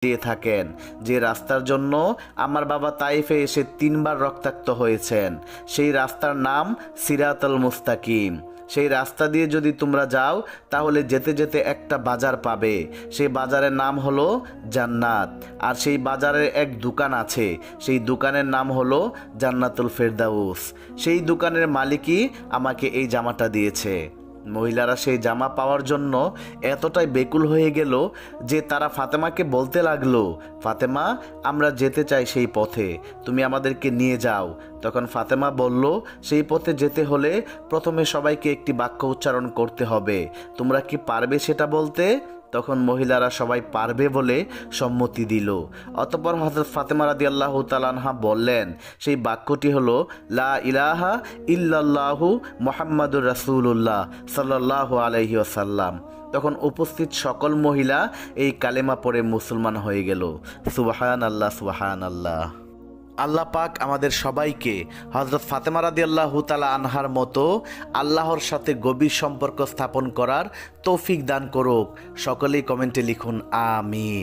দিয়ে থাকেন, যে রাস্তার জন্য আমার বাবা তাইফে এসে 3বার রক্তাক্ত হয়েছেন, সেই রাস্তার নাম সিরাতুল মুস্তাকিম। সেই রাস্তা দিয়ে যদি তোমরা যাও তাহলে যেতে যেতে একটা বাজার পাবে, সেই বাজারের নাম হলো জান্নাত। আর সেই বাজারের এক দোকান আছে, সেই দোকানের নাম হলো জান্নাতুল ফেরদাউস। সেই দোকানের মালিকই আমাকে এই জামাটা দিয়েছে। মহিলারা সেই জামা পাওয়ার জন্য এতটাই বেকুল হয়ে গেল যে তারা ফাতেমাকে বলতে লাগলো, ফাতেমা, আমরা যেতে চাই সেই পথে, তুমি আমাদেরকে নিয়ে যাও। তখন ফাতেমা বলল, সেই পথে যেতে হলে প্রথমে সবাইকে একটি বাক্য উচ্চারণ করতে হবে, তোমরা কি পারবে সেটা বলতে? তখন মহিলারা সবাই পারবে বলে সম্মতি দিল। অতঃপর হযরত ফাতেমা রাদিয়াল্লাহু তাআলা আনহা বললেন, সেই বাক্যটি হলো লা ইলাহা ইল্লাল্লাহু মুহাম্মাদুর রাসূলুল্লাহ সাল্লাল্লাহু আলাইহি ওয়াসাল্লাম। তখন উপস্থিত সকল মহিলা এই কালেমা পড়ে মুসলমান হয়ে গেল। সুবহানাল্লাহ, সুবহানাল্লাহ। আল্লাহ পাক আমাদের সবাইকে হযরত ফাতেমা রাদিয়াল্লাহু তাআলা আনহার মতো আল্লাহর সাথে গভীর সম্পর্ক স্থাপন করার তৌফিক দান করুক। সকলেই কমেন্টে লিখুন আমিন।